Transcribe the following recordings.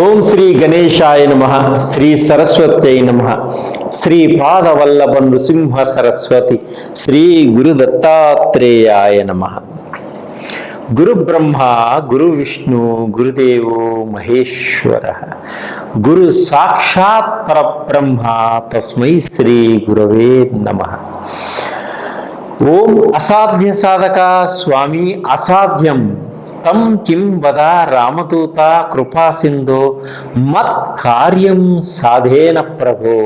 ఓం శ్రీ గణేశాయ నమః. శ్రీ సరస్వత్యై నమః. శ్రీ పాదవల్లభ నృసింహ సరస్వతి శ్రీ గురు దత్తాత్రేయాయ నమః. గురు బ్రహ్మ గురు విష్ణు గురుదేవో మహేశ్వర గురు సాక్షాత్ పరబ్రహ్మ తస్మై శ్రీ గురవే నమః. ఓం అసాధ్య సాధక స్వామి అసాధ్యం తం కిం వద రామదూత కృపా సింధో మత్ కార్యం సాధేన ప్రభో.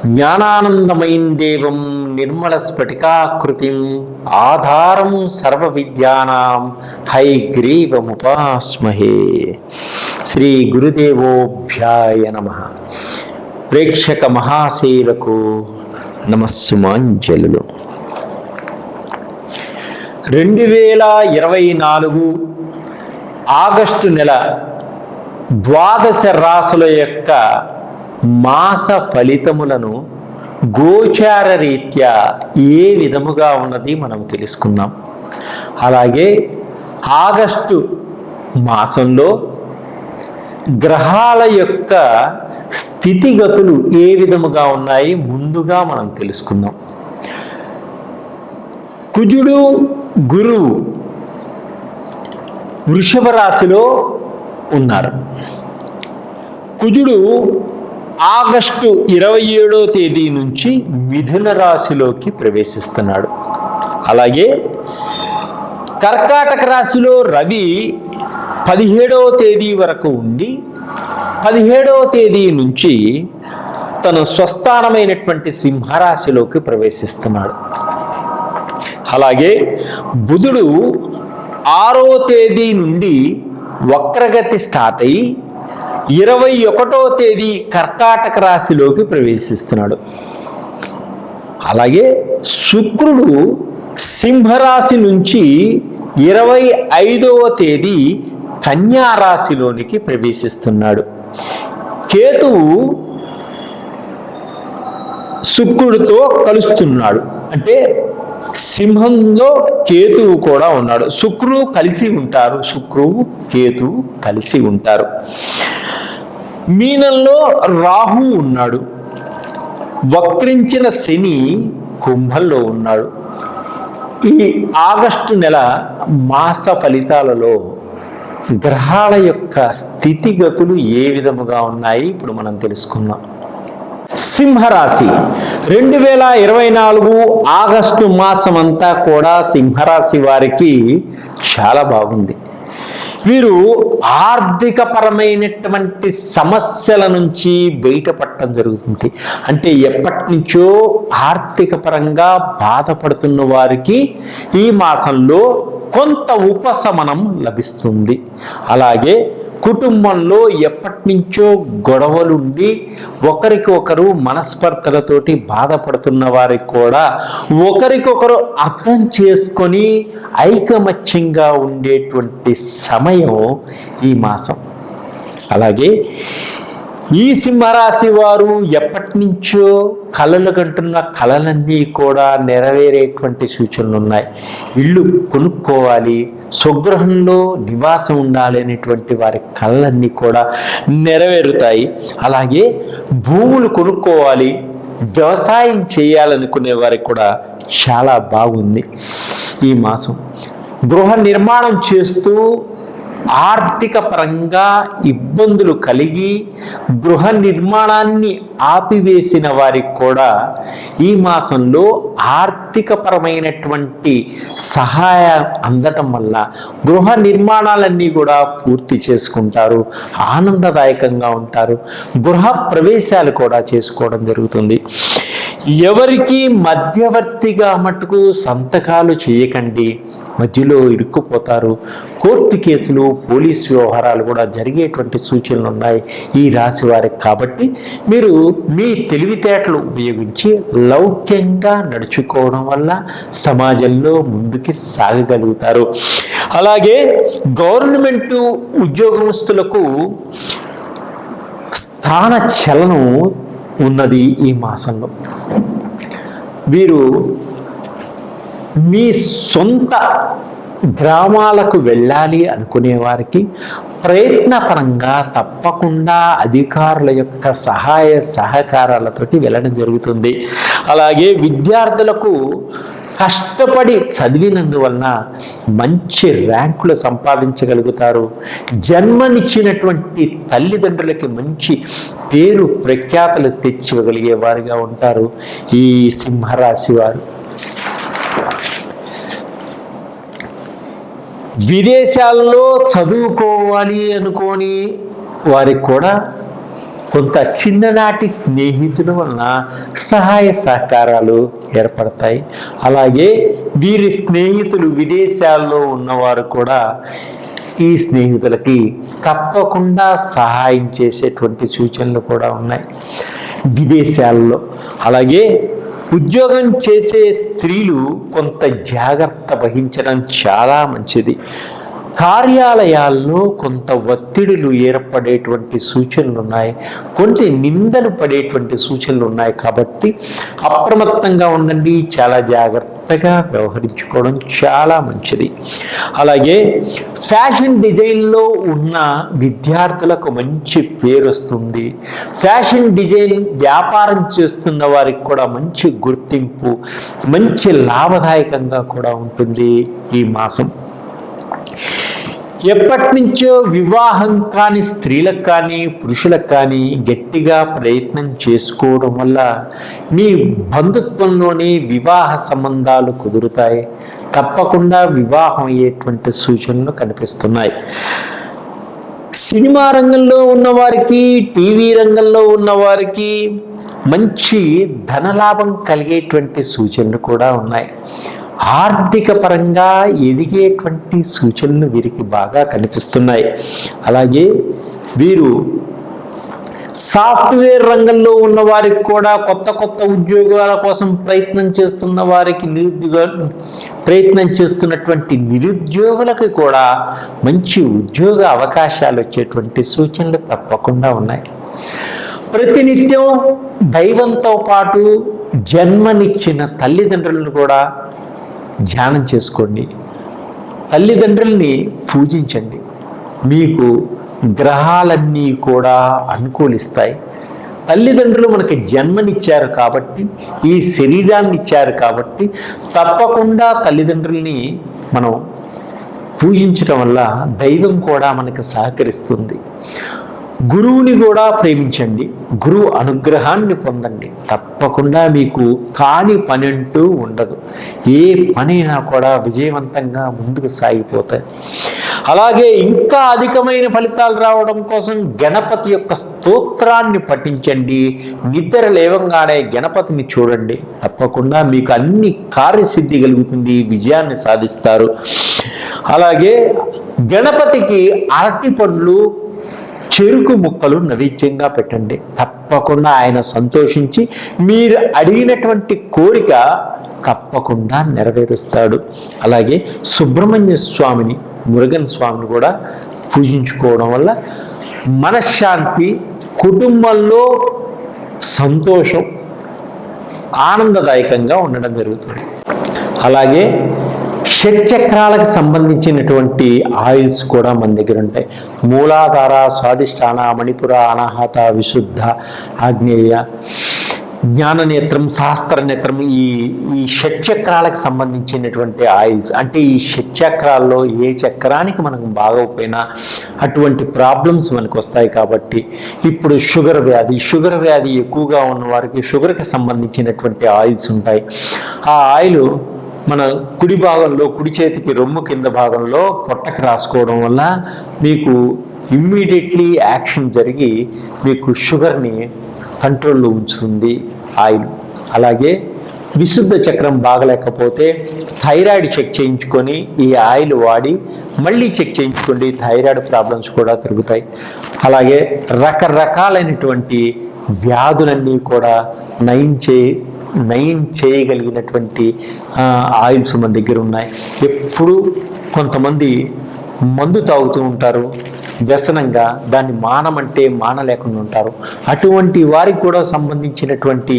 జ్ఞానానందమయం దేవం నిర్మల స్ఫటికాకృతిం ఆధారం సర్వ విద్యానాం హయగ్రీవముపాస్మహే. శ్రీ గురుదేవోభ్యాయ నమః. ప్రేక్షక మహాశయులకు నమస్సుమాంజలులు. 2024 ఆగస్టు నెల ద్వాదశ రాశుల యొక్క మాస ఫలితములను గోచార రీత్యా ఏ విధముగా ఉన్నది మనం తెలుసుకుందాం. అలాగే ఆగస్టు మాసంలో గ్రహాల యొక్క స్థితిగతులు ఏ విధముగా ఉన్నాయి ముందుగా మనం తెలుసుకుందాం. కుజుడు గురువు వృషభ రాశిలో ఉన్నారు. కుజుడు ఆగస్టు 27వ తేదీ నుంచి మిథున రాశిలోకి ప్రవేశిస్తున్నాడు. అలాగే కర్కాటక రాశిలో రవి 17వ తేదీ వరకు ఉండి 17వ తేదీ నుంచి తన స్వస్థానమైనటువంటి సింహరాశిలోకి ప్రవేశిస్తున్నాడు. అలాగే బుధుడు 6వ తేదీ నుండి వక్రగతి స్టార్ట్ అయ్యి 21వ తేదీ కర్కాటక రాశిలోకి ప్రవేశిస్తున్నాడు. అలాగే శుక్రుడు సింహరాశి నుంచి 25వ తేదీ కన్యా రాశిలోనికి ప్రవేశిస్తున్నాడు. కేతువు శుక్రుడితో కలుస్తున్నాడు, అంటే సింహంలో కేతువు కూడా ఉన్నాడు. శుక్రువు కలిసి ఉంటారు, శుక్రువు కేతువు కలిసి ఉంటారు. మీనంలో రాహు ఉన్నాడు. వక్రించిన శని కుంభంలో ఉన్నాడు. ఈ ఆగస్టు నెల మాస ఫలితాలలో గ్రహాల యొక్క స్థితిగతులు ఏ విధముగా ఉన్నాయి ఇప్పుడు మనం తెలుసుకుందాం. సింహరాశి 2024 ఆగస్టు మాసం అంతా కూడా సింహరాశి వారికి చాలా బాగుంది. వీరు ఆర్థిక పరమైనటువంటి సమస్యల నుంచి బయటపడటం జరుగుతుంది. అంటే ఎప్పటి నుంచో ఆర్థిక పరంగా బాధపడుతున్న వారికి ఈ మాసంలో కొంత ఉపశమనం లభిస్తుంది. అలాగే కుటుంబంలో ఎప్పటి నుంచో గొడవలుండి ఒకరికొకరు మనస్పర్ధలతోటి బాధపడుతున్న వారికి కూడా ఒకరికొకరు అర్థం చేసుకొని ఐకమత్యంగా ఉండేటువంటి సమయం ఈ మాసం. అలాగే ఈ సింహరాశి వారు ఎప్పటి నుంచో కలలు కంటున్న కలలన్నీ కూడా నెరవేరేటువంటి సూచనలు ఉన్నాయి. ఇల్లు కొనుక్కోవాలి, స్వగృహంలో నివాసం ఉండాలి అనేటువంటి వారి కలలన్నీ కూడా నెరవేరుతాయి. అలాగే భూములు కొనుక్కోవాలి, వ్యవసాయం చేయాలనుకునే వారికి కూడా చాలా బాగుంది ఈ మాసం. గృహ నిర్మాణం చేస్తూ ఆర్థిక పరంగా ఇబ్బందులు కలిగి గృహ నిర్మాణాన్ని ఆపివేసిన వారికి కూడా ఈ మాసంలో ఆర్థిక పరమైనటువంటి సహాయం అందటం వల్ల గృహ నిర్మాణాలన్నీ కూడా పూర్తి చేసుకుంటారు, ఆనందదాయకంగా ఉంటారు. గృహ ప్రవేశాలు కూడా చేసుకోవడం జరుగుతుంది. ఎవరికి మధ్యవర్తిగా మట్టుకు సంతకాలు చేయకండి, మధ్యలో ఇరుక్కుపోతారు. కోర్టు కేసులు, పోలీస్ వ్యవహారాలు కూడా జరిగేటువంటి సూచనలు ఉన్నాయి ఈ రాశి వారికి. కాబట్టి మీరు మీ తెలివితేటలు ఉపయోగించి లౌక్యంగా నడుచుకోవడం వల్ల సమాజంలో ముందుకి సాగగలుగుతారు. అలాగే గవర్నమెంట్ ఉద్యోగస్తులకు స్థాన చలనం ఉన్నది ఈ మాసంలో. వీరు మీ సొంత గ్రామాలకు వెళ్ళాలి అనుకునే వారికి ప్రయత్నపరంగా తప్పకుండా అధికారుల యొక్క సహాయ సహకారాలతోటి వెళ్ళడం జరుగుతుంది. అలాగే విద్యార్థులకు కష్టపడి చదివినందువలన మంచి ర్యాంకులు సంపాదించగలుగుతారు. జన్మనిచ్చినటువంటి తల్లిదండ్రులకి మంచి పేరు ప్రఖ్యాతలు తెచ్చివ్వగలిగే వారిగా ఉంటారు ఈ సింహరాశి వారు. విదేశాల్లో చదువుకోవాలి అనుకోని వారికి కూడా కొంత చిన్ననాటి స్నేహితుల వలన సహాయ సహకారాలు ఏర్పడతాయి. అలాగే వీరి స్నేహితులు విదేశాల్లో ఉన్నవారు కూడా ఈ స్నేహితులకి తప్పకుండా సహాయం చేసేటువంటి సూచనలు కూడా ఉన్నాయి విదేశాల్లో. అలాగే ఉద్యోగం చేసే స్త్రీలు కొంత జాగ్రత్త వహించడం చాలా మంచిది. కార్యాలయాల్లో కొంత ఒత్తిడులు ఏర్పడేటువంటి సూచనలు ఉన్నాయి, కొన్ని నిందలు పడేటువంటి సూచనలు ఉన్నాయి. కాబట్టి అప్రమత్తంగా ఉండండి, చాలా జాగ్రత్తగా వ్యవహరించుకోవడం చాలా మంచిది. అలాగే ఫ్యాషన్ డిజైన్లో ఉన్న విద్యార్థులకు మంచి పేరు వస్తుంది. ఫ్యాషన్ డిజైన్ వ్యాపారం చేస్తున్న వారికి కూడా మంచి గుర్తింపు, మంచి లాభదాయకంగా కూడా ఉంటుంది ఈ మాసం. ఎప్పటి నుంచో వివాహం కాని స్త్రీలకు కానీ పురుషులకు కానీ గట్టిగా ప్రయత్నం చేసుకోవడం వల్ల మీ బంధుత్వంలోనే వివాహ సంబంధాలు కుదురుతాయి. తప్పకుండా వివాహం అయ్యేటువంటి సూచనలు కనిపిస్తున్నాయి. సినిమా రంగంలో ఉన్నవారికి, టీవీ రంగంలో ఉన్నవారికి మంచి ధనలాభం కలిగేటువంటి సూచనలు కూడా ఉన్నాయి. ఆర్థిక పరంగా ఎదిగేటువంటి సూచనలు వీరికి బాగా కనిపిస్తున్నాయి. అలాగే వీరు సాఫ్ట్వేర్ రంగంలో ఉన్న వారికి కూడా కొత్త కొత్త ఉద్యోగాల కోసం ప్రయత్నం చేస్తున్నటువంటి నిరుద్యోగులకు కూడా మంచి ఉద్యోగ అవకాశాలు వచ్చేటువంటి సూచనలు తప్పకుండా ఉన్నాయి. ప్రతినిత్యం దైవంతో పాటు జన్మనిచ్చిన తల్లిదండ్రులను కూడా ధ్యానం చేసుకోండి, తల్లిదండ్రుల్ని పూజించండి. మీకు గ్రహాలన్నీ కూడా అనుకూలిస్తాయి. తల్లిదండ్రులు మనకి జన్మనిచ్చారు కాబట్టి, ఈ శరీరాన్ని ఇచ్చారు కాబట్టి తప్పకుండా తల్లిదండ్రుల్ని మనం పూజించడం వల్ల దైవం కూడా మనకు సహకరిస్తుంది. గురువుని కూడా ప్రేమించండి, గురువు అనుగ్రహాన్ని పొందండి. తప్పకుండా మీకు కాని పని అంటూ ఉండదు. ఏ పనైనా కూడా విజయవంతంగా ముందుకు సాగిపోతాయి. అలాగే ఇంకా అధికమైన ఫలితాలు రావడం కోసం గణపతి యొక్క స్తోత్రాన్ని పఠించండి. నిద్ర లేవంగానే గణపతిని చూడండి. తప్పకుండా మీకు అన్ని కార్యసిద్ధి కలుగుతుంది, విజయాన్ని సాధిస్తారు. అలాగే గణపతికి అరటి పండ్లు, చెరుకు ముక్కలు నైవేద్యంగా పెట్టండి. తప్పకుండా ఆయన సంతోషించి మీరు అడిగినటువంటి కోరిక తప్పకుండా నెరవేరుస్తాడు. అలాగే సుబ్రహ్మణ్య స్వామిని, మురుగన్ స్వామిని కూడా పూజించుకోవడం వల్ల మనశ్శాంతి, కుటుంబంలో సంతోషం, ఆనందదాయకంగా ఉండడం జరుగుతుంది. అలాగే షట్చక్రాలకు సంబంధించినటువంటి ఆయిల్స్ కూడా మన దగ్గర ఉంటాయి. మూలాధార, స్వాదిష్టాన, మణిపుర, అనాహత, విశుద్ధ, ఆగ్నేయ, జ్ఞాననేత్రం, శాస్త్రనేత్రం, ఈ షట్చక్రాలకు సంబంధించినటువంటి ఆయిల్స్. అంటే ఈ షట్చక్రాల్లో ఏ చక్రానికి మనకు బాగోపోయినా అటువంటి ప్రాబ్లమ్స్ మనకు వస్తాయి. కాబట్టి ఇప్పుడు షుగర్ వ్యాధి ఎక్కువగా ఉన్న వారికి షుగర్కి సంబంధించినటువంటి ఆయిల్స్ ఉంటాయి. ఆ ఆయిల్ మన కుడి భాగంలో, కుడి చేతికి రొమ్ము కింద భాగంలో పొట్టకి రాసుకోవడం వల్ల మీకు ఇమ్మీడియట్లీ యాక్షన్ జరిగి మీకు షుగర్ని కంట్రోల్లో ఉంచుతుంది ఆయిల్. అలాగే విశుద్ధ చక్రం బాగలేకపోతే థైరాయిడ్ చెక్ చేయించుకొని ఈ ఆయిల్ వాడి మళ్ళీ చెక్ చేయించుకోండి, థైరాయిడ్ ప్రాబ్లమ్స్ కూడా తిరుగుతాయి. అలాగే రకరకాలైనటువంటి వ్యాధులన్నీ కూడా నయం చేయగలిగినటువంటి ఆయిల్స్ మన దగ్గర ఉన్నాయి. ఎప్పుడు కొంతమంది మందు తాగుతూ ఉంటారు, వ్యసనంగా దాన్ని మానమంటే మానలేకుండా ఉంటారు. అటువంటి వారికి కూడా సంబంధించినటువంటి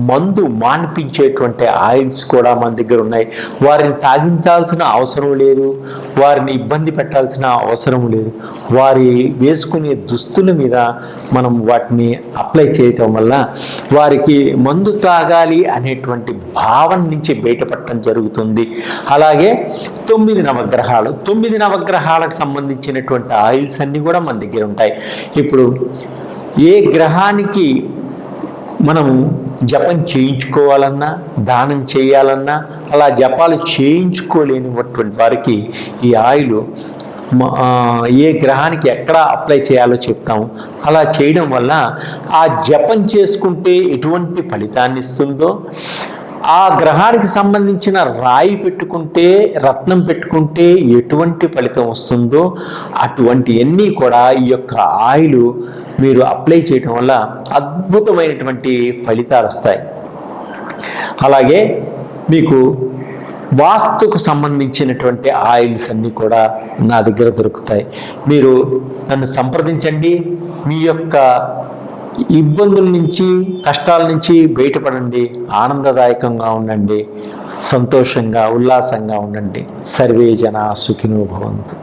మందు మాన్పించేటువంటి ఆయిల్స్ కూడా మన దగ్గర ఉన్నాయి. వారిని తాగించాల్సిన అవసరం లేదు, వారిని ఇబ్బంది పెట్టాల్సిన అవసరం లేదు. వారి వేసుకునే దుస్తుల మీద మనం వాటిని అప్లై చేయటం వల్ల వారికి మందు తాగాలి అనేటువంటి భావన నుంచి బయటపడటం జరుగుతుంది. అలాగే 9 నవగ్రహాలకు సంబంధించినటువంటి ఆయిల్స్ అన్నీ కూడా మన దగ్గర ఉంటాయి. ఇప్పుడు ఏ గ్రహానికి మనం జపం చేయించుకోవాలన్నా, దానం చేయాలన్నా, అలా జపాలు చేయించుకోలేనిటువంటి వారికి ఈ ఆయిల్ ఏ గ్రహానికి ఎక్కడ అప్లై చేయాలో చెప్తాము. అలా చేయడం వల్ల ఆ జపం చేసుకుంటే ఎటువంటి ఫలితాన్ని ఇస్తుందో, ఆ గ్రహానికి సంబంధించిన రాయి పెట్టుకుంటే, రత్నం పెట్టుకుంటే ఎటువంటి ఫలితం వస్తుందో అటువంటివన్నీ కూడా ఈ యొక్క ఆయిల్ మీరు అప్లై చేయడం వల్ల అద్భుతమైనటువంటి ఫలితాలు వస్తాయి. అలాగే మీకు వాస్తుకు సంబంధించినటువంటి ఆయిల్స్ అన్నీ కూడా నా దగ్గర దొరుకుతాయి. మీరు నన్ను సంప్రదించండి. మీ యొక్క ఇబ్బందుల నుంచి, కష్టాల నుంచి బయటపడండి, ఆనందదాయకంగా ఉండండి, సంతోషంగా ఉల్లాసంగా ఉండండి. సర్వే జనా సుఖినో భవంతు.